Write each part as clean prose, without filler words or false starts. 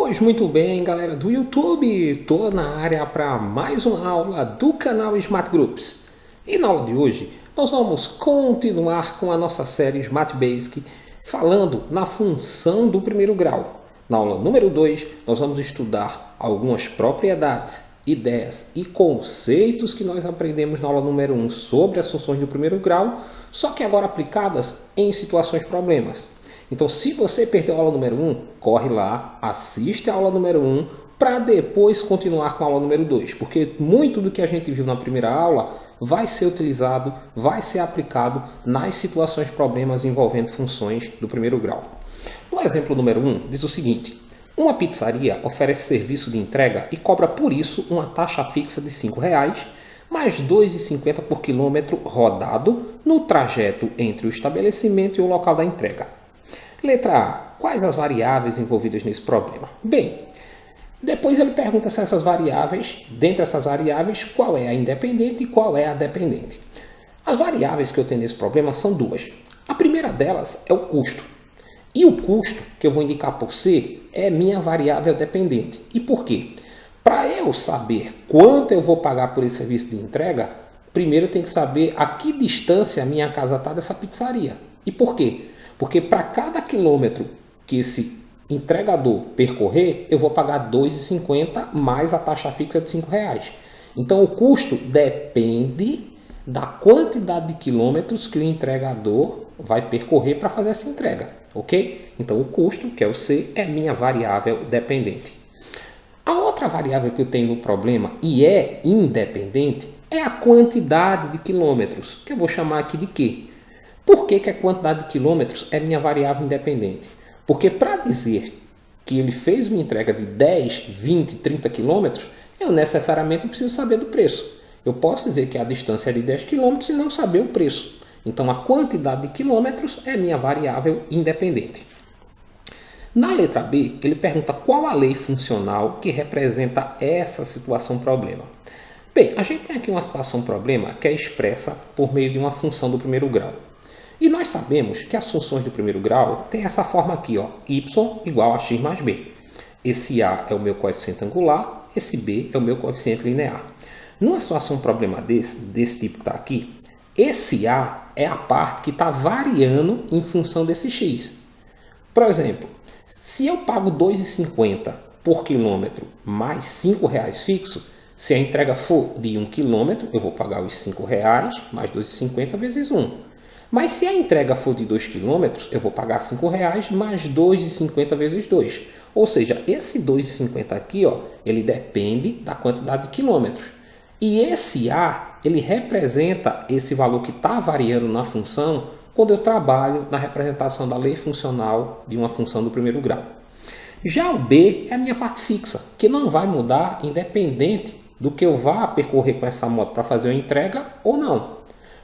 Pois muito bem, galera do YouTube, estou na área para mais uma aula do canal Smart Groups. E na aula de hoje, nós vamos continuar com a nossa série Smart Basic, falando na função do primeiro grau. Na aula número 2, nós vamos estudar algumas propriedades, ideias e conceitos que nós aprendemos na aula número 1 sobre as funções do primeiro grau, só que agora aplicadas em situações problemas. Então, se você perdeu a aula número 1, corre lá, assiste a aula número 1 para depois continuar com a aula número 2, porque muito do que a gente viu na primeira aula vai ser utilizado, vai ser aplicado nas situações problemas envolvendo funções do primeiro grau. No exemplo número 1, diz o seguinte: uma pizzaria oferece serviço de entrega e cobra por isso uma taxa fixa de R$ 5,00, mais R$ 2,50 por quilômetro rodado no trajeto entre o estabelecimento e o local da entrega. Letra A. Quais as variáveis envolvidas nesse problema? Bem, depois ele pergunta se essas variáveis, dentre essas variáveis, qual é a independente e qual é a dependente. As variáveis que eu tenho nesse problema são duas. A primeira delas é o custo. E o custo, que eu vou indicar por C, é minha variável dependente. E por quê? Para eu saber quanto eu vou pagar por esse serviço de entrega, primeiro eu tenho que saber a que distância a minha casa está dessa pizzaria. E por quê? Porque para cada quilômetro que esse entregador percorrer, eu vou pagar R$ 2,50 mais a taxa fixa de R$ 5,00. Então o custo depende da quantidade de quilômetros que o entregador vai percorrer para fazer essa entrega, ok? Então o custo, que é o C, é minha variável dependente. A outra variável que eu tenho no problema e é independente é a quantidade de quilômetros, que eu vou chamar aqui de Q. Por que a quantidade de quilômetros é minha variável independente? Porque para dizer que ele fez uma entrega de 10, 20, 30 quilômetros, eu necessariamente preciso saber do preço. Eu posso dizer que a distância é de 10 quilômetros e não saber o preço. Então a quantidade de quilômetros é minha variável independente. Na letra B, ele pergunta qual a lei funcional que representa essa situação problema. Bem, a gente tem aqui uma situação problema que é expressa por meio de uma função do primeiro grau. E nós sabemos que as funções do primeiro grau têm essa forma aqui, ó, y igual a x mais b. Esse a é o meu coeficiente angular, esse b é o meu coeficiente linear. Numa situação problema desse tipo que está aqui, esse a é a parte que está variando em função desse x. Por exemplo, se eu pago R$ 2,50 por quilômetro mais R$ 5,00 fixo, se a entrega for de 1 km, eu vou pagar os R$ 5,00 mais R$ 2,50 vezes 1. Mas se a entrega for de 2 km, eu vou pagar R$ 5,00 mais R$ 2,50 vezes 2. Ou seja, esse R$ 2,50 aqui, ó, ele depende da quantidade de quilômetros. E esse A, ele representa esse valor que está variando na função quando eu trabalho na representação da lei funcional de uma função do primeiro grau. Já o B é a minha parte fixa, que não vai mudar independente do que eu vá percorrer com essa moto para fazer uma entrega ou não.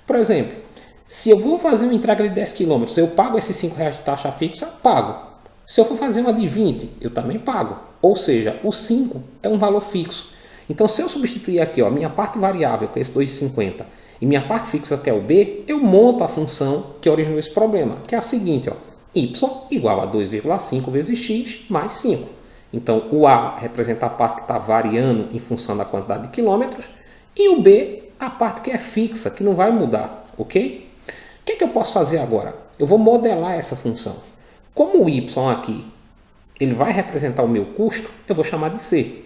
Por exemplo, se eu vou fazer uma entrega de 10 km, eu pago esses R$ 5,00 de taxa fixa? Pago. Se eu for fazer uma de 20, eu também pago. Ou seja, o 5 é um valor fixo. Então, se eu substituir aqui, ó, minha parte variável, que é esse 2,50, e minha parte fixa, que é o B, eu monto a função que originou esse problema, que é a seguinte, ó, y igual a 2,5 vezes x mais 5. Então, o A representa a parte que está variando em função da quantidade de quilômetros, e o B, a parte que é fixa, que não vai mudar, ok? O que eu posso fazer agora? Eu vou modelar essa função. Como o y aqui ele vai representar o meu custo, eu vou chamar de C.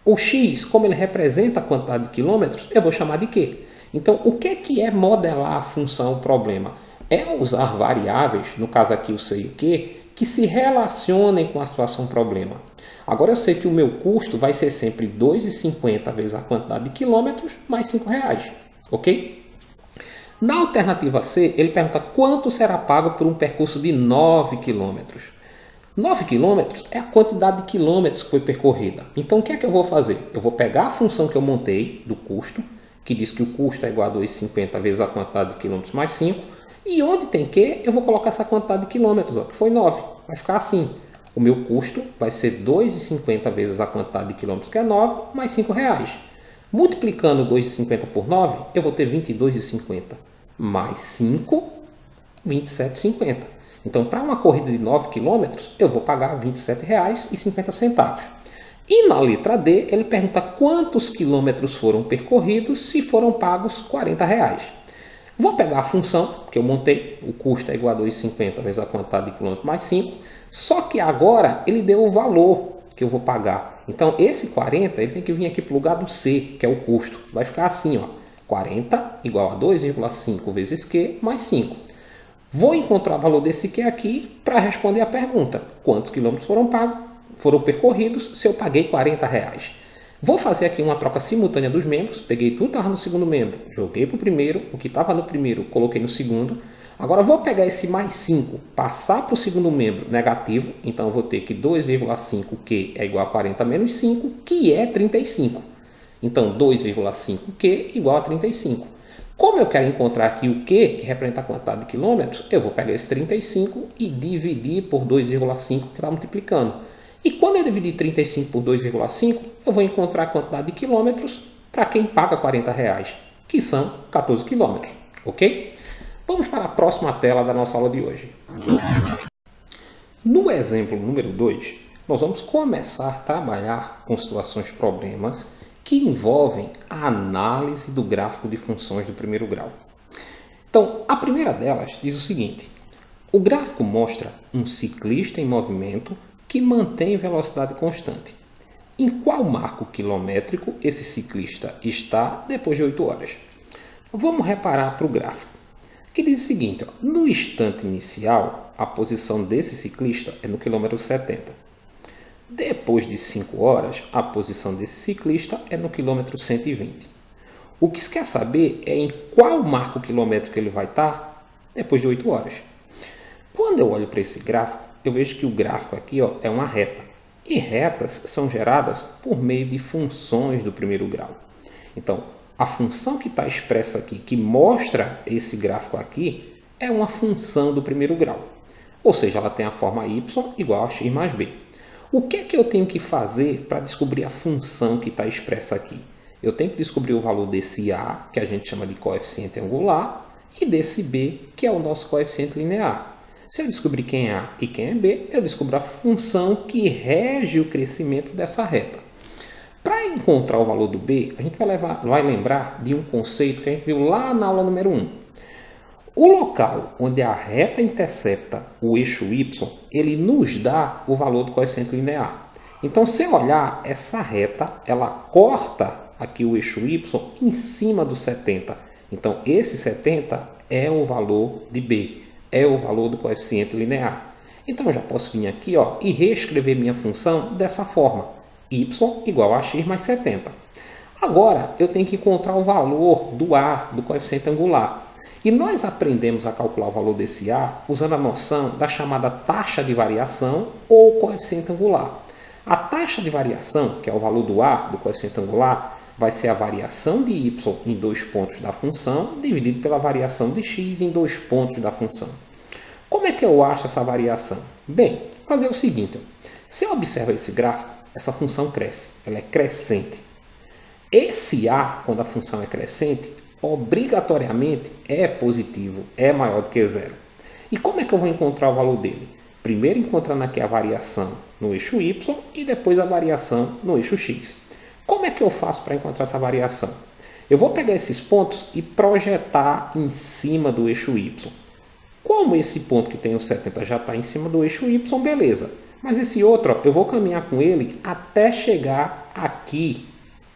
O x, como ele representa a quantidade de quilômetros, eu vou chamar de Q. Então, o que é modelar a função problema? É usar variáveis, no caso aqui o C e o Q, que se relacionem com a situação problema. Agora eu sei que o meu custo vai ser sempre 2,50 vezes a quantidade de quilômetros mais R$ 5,00, ok? Na alternativa C, ele pergunta quanto será pago por um percurso de 9 km. 9 km é a quantidade de quilômetros que foi percorrida. Então, o que é que eu vou fazer? Eu vou pegar a função que eu montei do custo, que diz que o custo é igual a 2,50 vezes a quantidade de quilômetros mais 5, e onde tem Q, eu vou colocar essa quantidade de quilômetros, ó, que foi 9. Vai ficar assim. O meu custo vai ser 2,50 vezes a quantidade de quilômetros, que é 9, mais R$ 5,00. Multiplicando 2,50 por 9, eu vou ter 22,50. Mais 5, 27,50. Então, para uma corrida de 9 km, eu vou pagar R$ 27,50. E na letra D, ele pergunta quantos quilômetros foram percorridos se foram pagos R$ 40. Vou pegar a função que eu montei, o custo é igual a 2,50 vezes a quantidade de quilômetros mais 5, só que agora ele deu o valor que eu vou pagar. Então, esse 40 ele tem que vir aqui para o lugar do C, que é o custo. Vai ficar assim, ó, 40 igual a 2,5 vezes Q mais 5. Vou encontrar o valor desse Q aqui para responder a pergunta. Quantos quilômetros foram percorridos se eu paguei R$ 40? Vou fazer aqui uma troca simultânea dos membros. Peguei tudo que estava no segundo membro, joguei para o primeiro. O que estava no primeiro, coloquei no segundo. Agora vou pegar esse mais 5, passar para o segundo membro negativo. Então eu vou ter que 2,5Q é igual a 40 menos 5, que é 35. Então 2,5Q igual a 35. Como eu quero encontrar aqui o Q, que representa a quantidade de quilômetros, eu vou pegar esse 35 e dividir por 2,5 que está multiplicando. E quando eu dividir 35 por 2,5, eu vou encontrar a quantidade de quilômetros para quem paga R$ 40, que são 14 quilômetros, ok? Vamos para a próxima tela da nossa aula de hoje. No exemplo número 2, nós vamos começar a trabalhar com situações problemas que envolvem a análise do gráfico de funções do primeiro grau. Então, a primeira delas diz o seguinte: o gráfico mostra um ciclista em movimento que mantém velocidade constante. Em qual marco quilométrico esse ciclista está depois de 8 horas? Vamos reparar para o gráfico, que diz o seguinte: no instante inicial, a posição desse ciclista é no quilômetro 70. Depois de 5 horas, a posição desse ciclista é no quilômetro 120. O que se quer saber é em qual marco quilométrico ele vai estar depois de 8 horas. Quando eu olho para esse gráfico, eu vejo que o gráfico aqui, ó, é uma reta. E retas são geradas por meio de funções do primeiro grau. Então, a função que está expressa aqui, que mostra esse gráfico aqui, é uma função do primeiro grau. Ou seja, ela tem a forma y igual a x mais b. O que é que eu tenho que fazer para descobrir a função que está expressa aqui? Eu tenho que descobrir o valor desse a, que a gente chama de coeficiente angular, e desse b, que é o nosso coeficiente linear. Se eu descobrir quem é A e quem é B, eu descubro a função que rege o crescimento dessa reta. Para encontrar o valor do B, a gente vai lembrar de um conceito que a gente viu lá na aula número 1. O local onde a reta intercepta o eixo Y, ele nos dá o valor do coeficiente linear. Então, se eu olhar essa reta, ela corta aqui o eixo Y em cima do 70. Então, esse 70 é o valor de B. É o valor do coeficiente linear. Então, eu já posso vir aqui, ó, e reescrever minha função dessa forma. Y igual a x mais 70. Agora, eu tenho que encontrar o valor do A, do coeficiente angular. E nós aprendemos a calcular o valor desse A usando a noção da chamada taxa de variação ou coeficiente angular. A taxa de variação, que é o valor do A, do coeficiente angular, vai ser a variação de y em 2 pontos da função dividido pela variação de x em 2 pontos da função. Como é que eu acho essa variação? Bem, fazer o seguinte: se eu observo esse gráfico, essa função cresce, ela é crescente. Esse a, quando a função é crescente, obrigatoriamente é positivo, é maior do que zero. E como é que eu vou encontrar o valor dele? Primeiro encontrando aqui a variação no eixo y e depois a variação no eixo x. Como é que eu faço para encontrar essa variação? Eu vou pegar esses pontos e projetar em cima do eixo y. Como esse ponto que tem o 70 já está em cima do eixo y, beleza. Mas esse outro, ó, eu vou caminhar com ele até chegar aqui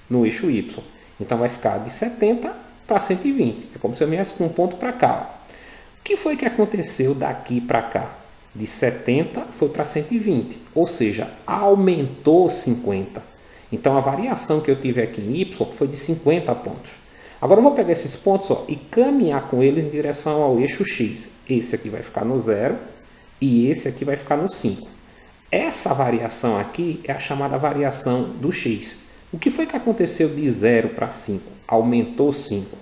no eixo y. Então vai ficar de 70 para 120. É como se eu viesse com um ponto para cá. Ó. O que foi que aconteceu daqui para cá? De 70 foi para 120. Ou seja, aumentou 50. Então a variação que eu tive aqui em y foi de 50 pontos. Agora eu vou pegar esses pontos, ó, e caminhar com eles em direção ao eixo x. Esse aqui vai ficar no 0 e esse aqui vai ficar no 5. Essa variação aqui é a chamada variação do x. O que foi que aconteceu de 0 para 5? Aumentou 5.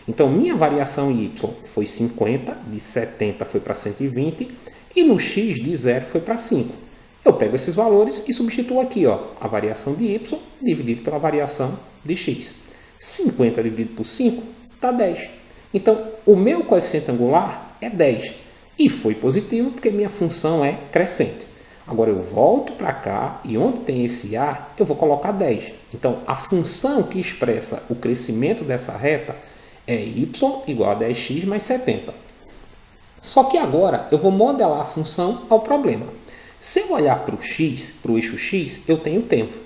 Então, minha variação em y foi 50, de 70 foi para 120, e no x de 0 foi para 5. Eu pego esses valores e substituo aqui, ó, a variação de y dividido pela variação de x. 50 dividido por 5 dá 10. Então, o meu coeficiente angular é 10. E foi positivo porque minha função é crescente. Agora eu volto para cá e onde tem esse A, eu vou colocar 10. Então a função que expressa o crescimento dessa reta é y igual a 10x mais 70. Só que agora eu vou modelar a função ao problema. Se eu olhar para o x, para o eixo x, eu tenho tempo.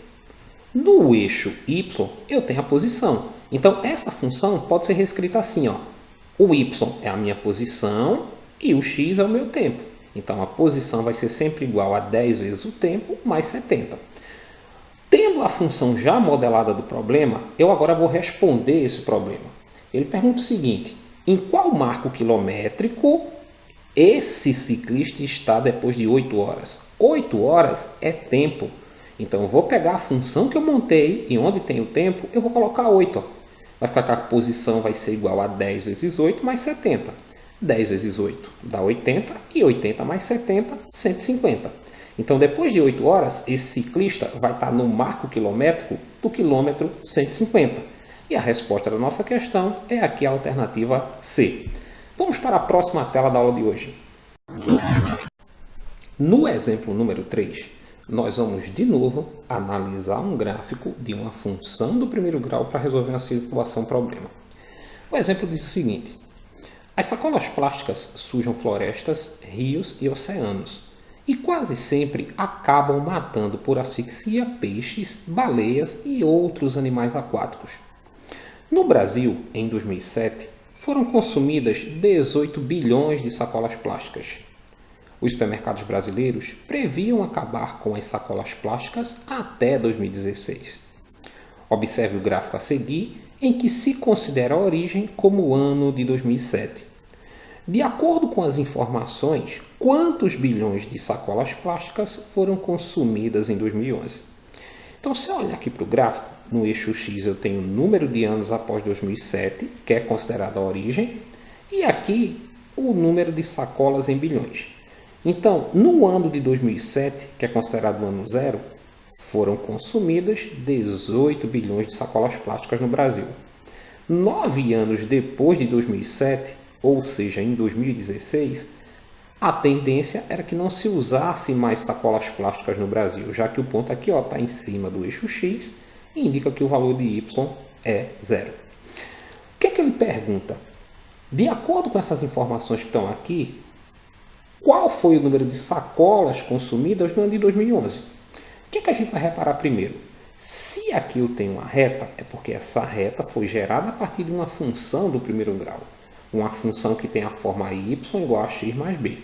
No eixo y, eu tenho a posição. Então essa função pode ser reescrita assim, ó. O y é a minha posição e o x é o meu tempo. Então a posição vai ser sempre igual a 10 vezes o tempo mais 70. Tendo a função já modelada do problema, eu agora vou responder esse problema. Ele pergunta o seguinte: em qual marco quilométrico esse ciclista está depois de 8 horas? 8 horas é tempo. Então eu vou pegar a função que eu montei e onde tem o tempo, eu vou colocar 8. Ó. Vai ficar que a posição vai ser igual a 10 vezes 8 mais 70. 10 vezes 8 dá 80 e 80 mais 70, 150. Então depois de 8 horas, esse ciclista vai estar no marco quilométrico do quilômetro 150. E a resposta da nossa questão é aqui a alternativa C. Vamos para a próxima tela da aula de hoje. No exemplo número 3, nós vamos de novo analisar um gráfico de uma função do primeiro grau para resolver uma situação problema. O exemplo diz o seguinte: as sacolas plásticas sujam florestas, rios e oceanos e quase sempre acabam matando por asfixia peixes, baleias e outros animais aquáticos. No Brasil, em 2007, foram consumidas 18 bilhões de sacolas plásticas. Os supermercados brasileiros previam acabar com as sacolas plásticas até 2016. Observe o gráfico a seguir, em que se considera a origem como o ano de 2007. De acordo com as informações, quantos bilhões de sacolas plásticas foram consumidas em 2011? Então, se eu olhar aqui para o gráfico, no eixo X eu tenho o número de anos após 2007, que é considerado a origem, e aqui o número de sacolas em bilhões. Então, no ano de 2007, que é considerado o ano zero, foram consumidas 18 bilhões de sacolas plásticas no Brasil. 9 anos depois de 2007, ou seja, em 2016, a tendência era que não se usasse mais sacolas plásticas no Brasil, já que o ponto aqui está em cima do eixo X e indica que o valor de Y é zero. O que é que ele pergunta? De acordo com essas informações que estão aqui, qual foi o número de sacolas consumidas no ano de 2011? O que é que a gente vai reparar primeiro? Se aqui eu tenho uma reta, é porque essa reta foi gerada a partir de uma função do primeiro grau. Uma função que tem a forma y igual a x mais b.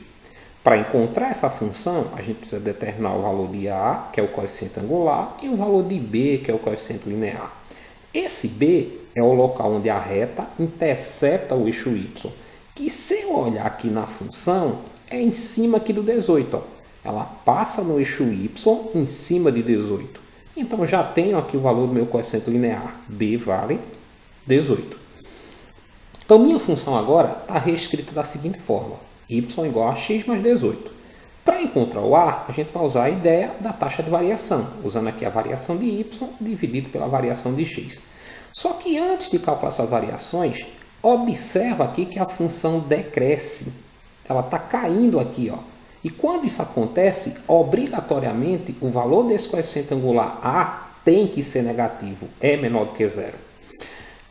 Para encontrar essa função, a gente precisa determinar o valor de a, que é o coeficiente angular, e o valor de b, que é o coeficiente linear. Esse b é o local onde a reta intercepta o eixo y, que se eu olhar aqui na função, é em cima aqui do 18. Ó. Ela passa no eixo y em cima de 18. Então já tenho aqui o valor do meu coeficiente linear. b vale 18. Então, minha função agora está reescrita da seguinte forma: y igual a x mais 18. Para encontrar o a, a gente vai usar a ideia da taxa de variação, usando aqui a variação de y dividido pela variação de x. Só que antes de calcular essas variações, observa aqui que a função decresce. Ela está caindo aqui. Ó. E quando isso acontece, obrigatoriamente, o valor desse coeficiente angular a tem que ser negativo, é menor do que zero.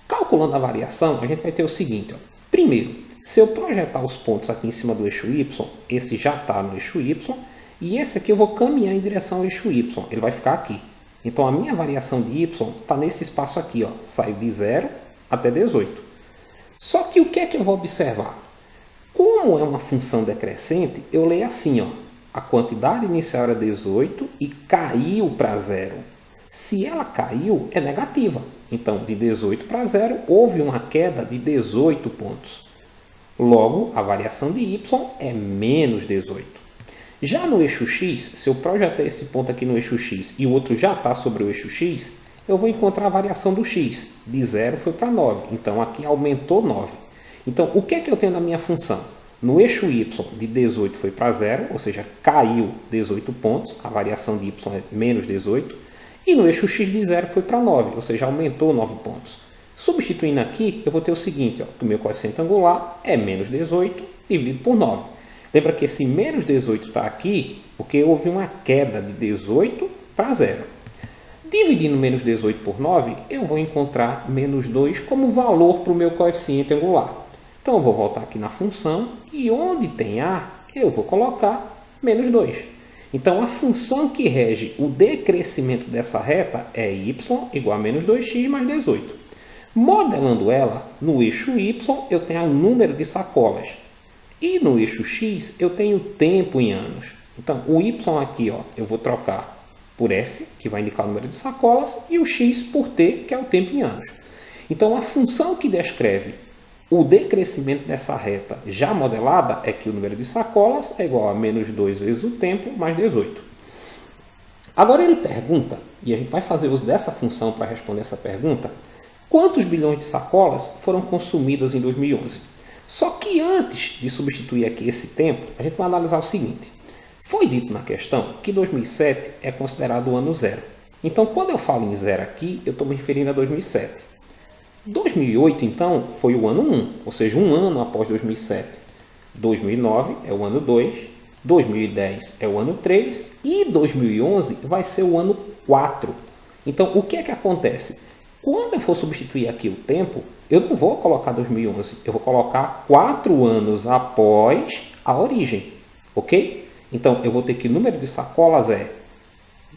Calculando a variação, a gente vai ter o seguinte. Ó. Primeiro, se eu projetar os pontos aqui em cima do eixo y, esse já está no eixo y, e esse aqui eu vou caminhar em direção ao eixo y, ele vai ficar aqui. Então, a minha variação de y está nesse espaço aqui, ó, saiu de 0 até 18. Só que o que é que eu vou observar? Como é uma função decrescente, eu leio assim, ó, a quantidade inicial era 18 e caiu para 0. Se ela caiu, é negativa. Então, de 18 para 0, houve uma queda de 18 pontos. Logo, a variação de y é menos 18. Já no eixo x, se eu projetar esse ponto aqui no eixo x e o outro já está sobre o eixo x, eu vou encontrar a variação do x. De 0 foi para 9. Então, aqui aumentou 9. Então, o que é que eu tenho na minha função? No eixo y, de 18 foi para 0, ou seja, caiu 18 pontos. A variação de y é menos 18. E no eixo x de 0 foi para 9, ou seja, aumentou 9 pontos. Substituindo aqui, eu vou ter o seguinte, ó, que o meu coeficiente angular é menos 18 dividido por 9. Lembra que esse menos 18 está aqui porque houve uma queda de 18 para 0. Dividindo menos 18 por 9, eu vou encontrar menos 2 como valor para o meu coeficiente angular. Então, eu vou voltar aqui na função e onde tem A, eu vou colocar menos 2. Então, a função que rege o decrescimento dessa reta é y igual a menos 2x mais 18. Modelando ela, no eixo y, eu tenho o número de sacolas. E no eixo x, eu tenho tempo em anos. Então, o y aqui, ó, eu vou trocar por S, que vai indicar o número de sacolas, e o x por t, que é o tempo em anos. Então, a função que descreve o decrescimento dessa reta já modelada é que o número de sacolas é igual a menos 2 vezes o tempo mais 18. Agora ele pergunta, e a gente vai fazer uso dessa função para responder essa pergunta, quantos bilhões de sacolas foram consumidas em 2011? Só que antes de substituir aqui esse tempo, a gente vai analisar o seguinte. Foi dito na questão que 2007 é considerado o ano zero. Então, quando eu falo em zero aqui, eu estou me referindo a 2007. 2008, então, foi o ano 1, ou seja, um ano após 2007. 2009 é o ano 2, 2010 é o ano 3 e 2011 vai ser o ano 4. Então, o que é que acontece? Quando eu for substituir aqui o tempo, eu não vou colocar 2011, eu vou colocar 4 anos após a origem, ok? Então, eu vou ter que o número de sacolas é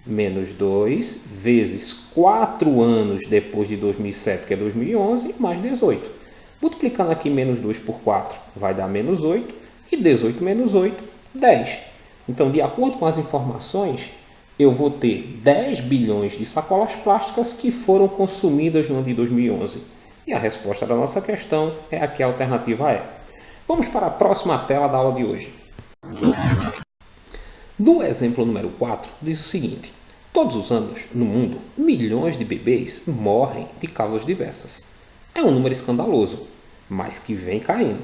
menos 2 vezes 4 anos depois de 2007, que é 2011, mais 18. Multiplicando aqui menos 2 por 4, vai dar menos 8, e 18 menos 8, 10. Então, de acordo com as informações, eu vou ter 10 bilhões de sacolas plásticas que foram consumidas no ano de 2011. E a resposta da nossa questão é aqui, a alternativa é. Vamos para a próxima tela da aula de hoje. No exemplo número 4, diz o seguinte. Todos os anos, no mundo, milhões de bebês morrem de causas diversas. É um número escandaloso, mas que vem caindo.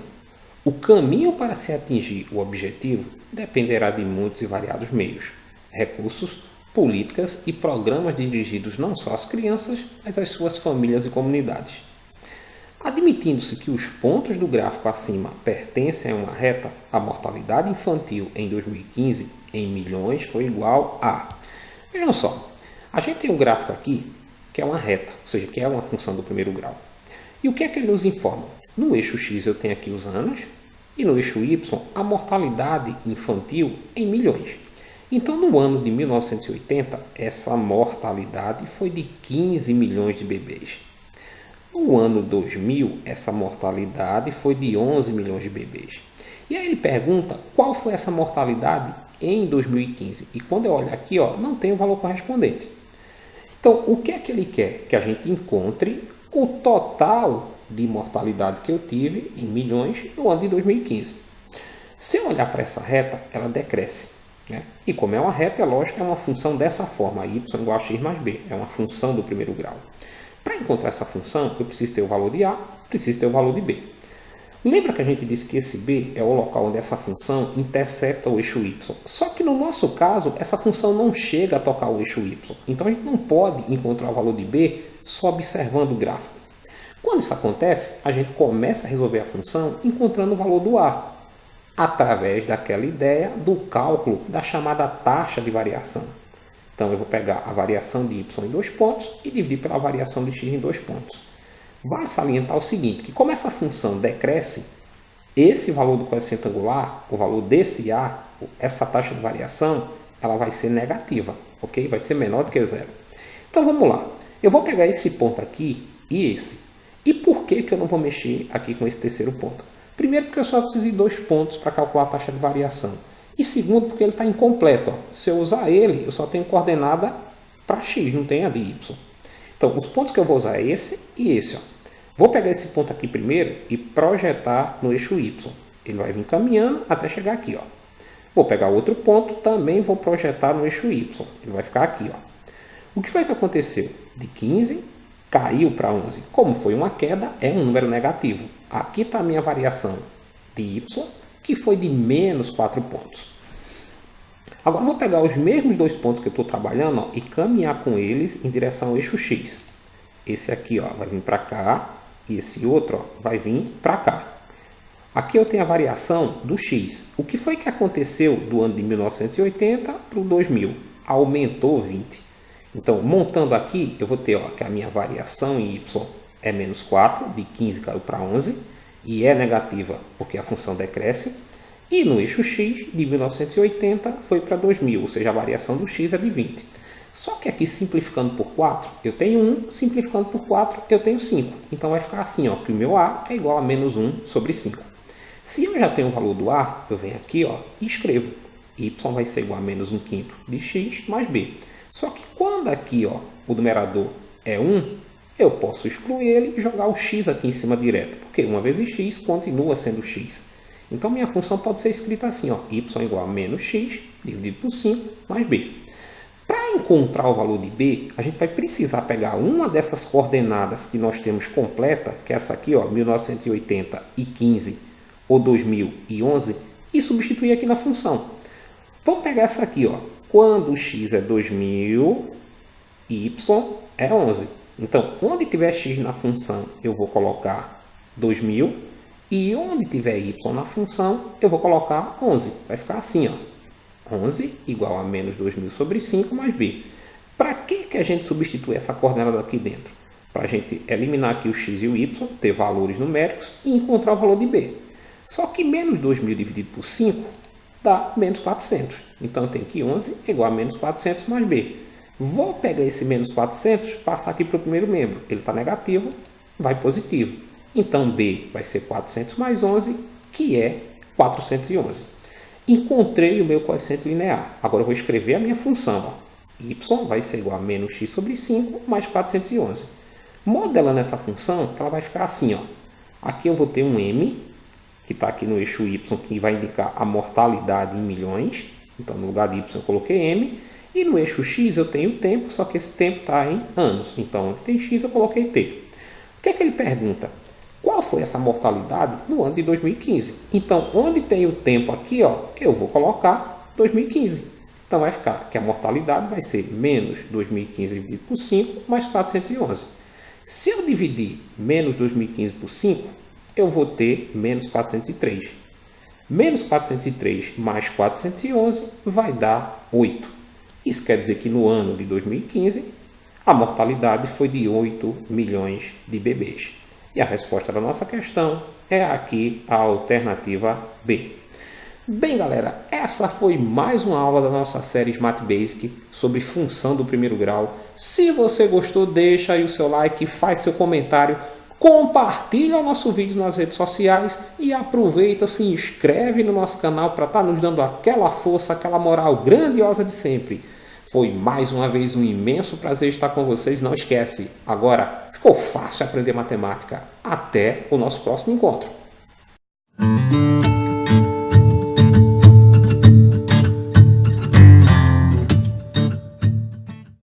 O caminho para se atingir o objetivo dependerá de muitos e variados meios, recursos, políticas e programas dirigidos não só às crianças, mas às suas famílias e comunidades. Admitindo-se que os pontos do gráfico acima pertencem a uma reta, a mortalidade infantil em 2015 em milhões foi igual a... Vejam só, a gente tem um gráfico aqui que é uma reta, ou seja, que é uma função do primeiro grau. E o que é que ele nos informa? No eixo X eu tenho aqui os anos e no eixo Y a mortalidade infantil em milhões. Então, no ano de 1980, essa mortalidade foi de 15 milhões de bebês. No ano 2000, essa mortalidade foi de 11 milhões de bebês. E aí ele pergunta qual foi essa mortalidade em 2015. E quando eu olho aqui, ó, não tem o valor correspondente. Então, o que é que ele quer? Que a gente encontre o total de mortalidade que eu tive em milhões no ano de 2015. Se eu olhar para essa reta, ela decresce. Né? E como é uma reta, é lógico que é uma função dessa forma, y igual a x mais b, é uma função do primeiro grau. Para encontrar essa função, eu preciso ter o valor de a, preciso ter o valor de b. Lembra que a gente disse que esse b é o local onde essa função intercepta o eixo y. Só que no nosso caso, essa função não chega a tocar o eixo y. Então a gente não pode encontrar o valor de b só observando o gráfico. Quando isso acontece, a gente começa a resolver a função encontrando o valor do a, através daquela ideia do cálculo da chamada taxa de variação. Então, eu vou pegar a variação de y em 2 pontos e dividir pela variação de x em 2 pontos. Vale salientar o seguinte, que como essa função decresce, esse valor do coeficiente angular, o valor desse a, essa taxa de variação, ela vai ser negativa, ok? Vai ser menor do que zero. Então, vamos lá. Eu vou pegar esse ponto aqui e esse. E por que eu não vou mexer aqui com esse terceiro ponto? Primeiro, porque eu só preciso de 2 pontos para calcular a taxa de variação. E segundo, porque ele está incompleto. Ó. Se eu usar ele, eu só tenho coordenada para x, não tem a de y. Então, os pontos que eu vou usar é esse e esse. Ó. Vou pegar esse ponto aqui primeiro e projetar no eixo y. Ele vai vir caminhando até chegar aqui. Ó. Vou pegar outro ponto, também vou projetar no eixo y. Ele vai ficar aqui. Ó. O que foi que aconteceu? De 15 caiu para 11. Como foi uma queda, é um número negativo. Aqui está a minha variação de y, que foi de menos 4 pontos. Agora eu vou pegar os mesmos 2 pontos que eu estou trabalhando, ó, e caminhar com eles em direção ao eixo x. Esse aqui, ó, vai vir para cá e esse outro, ó, vai vir para cá. Aqui eu tenho a variação do x. O que foi que aconteceu do ano de 1980 para o 2000? Aumentou 20. Então, montando aqui, eu vou ter que a minha variação em y é menos 4, de 15 caiu para 11, e é negativa porque a função decresce. E no eixo x, de 1980 foi para 2000, ou seja, a variação do x é de 20. Só que aqui, simplificando por 4, eu tenho 1, simplificando por 4, eu tenho 5. Então, vai ficar assim, que o meu a é igual a menos 1 sobre 5. Se eu já tenho o valor do a, eu venho aqui e escrevo. Y vai ser igual a menos 1/5 de x mais b. Só que quando aqui o numerador é 1, eu posso excluir ele e jogar o x aqui em cima direto. Porque 1 vezes x continua sendo x. Então, minha função pode ser escrita assim, y igual a menos x dividido por 5 mais b. Para encontrar o valor de b, a gente vai precisar pegar uma dessas coordenadas que nós temos completa, que é essa aqui, 1980 e 15, ou 2011, e substituir aqui na função. Vamos pegar essa aqui, quando o x é 2000, y é 11. Então, onde tiver x na função, eu vou colocar 2000, e onde tiver y na função, eu vou colocar 11. Vai ficar assim, 11 igual a menos 2000 sobre 5 mais b. Para que a gente substitui essa coordenada aqui dentro? Para a gente eliminar aqui o x e o y, ter valores numéricos e encontrar o valor de b. Só que menos 2000 dividido por 5 dá menos 400. Então, eu tenho que 11 é igual a menos 400 mais b. Vou pegar esse menos 400, passar aqui para o primeiro membro. Ele está negativo, vai positivo. Então, b vai ser 400 mais 11, que é 411. Encontrei o meu coeficiente linear. Agora, eu vou escrever a minha função. Y vai ser igual a menos x sobre 5 mais 411. Modelando essa função, ela vai ficar assim. Aqui eu vou ter um m, que está aqui no eixo y, que vai indicar a mortalidade em milhões. Então, no lugar de y eu coloquei m. E no eixo x eu tenho tempo, só que esse tempo está em anos. Então, onde tem x eu coloquei t. O que é que ele pergunta? Qual foi essa mortalidade no ano de 2015? Então, onde tem o tempo aqui, eu vou colocar 2015. Então, vai ficar que a mortalidade vai ser menos 2015 dividido por 5 mais 411. Se eu dividir menos 2015 por 5, eu vou ter menos 403. Menos 403 mais 411 vai dar 8. Isso quer dizer que no ano de 2015, a mortalidade foi de 8 milhões de bebês. E a resposta da nossa questão é aqui a alternativa B. Bem, galera, essa foi mais uma aula da nossa série Smart Basic sobre função do primeiro grau. Se você gostou, deixa aí o seu like, faz seu comentário, compartilha o nosso vídeo nas redes sociais e aproveita, se inscreve no nosso canal para estar nos dando aquela força, aquela moral grandiosa de sempre. Foi mais uma vez um imenso prazer estar com vocês. Não esquece, agora ficou fácil aprender matemática. Até o nosso próximo encontro.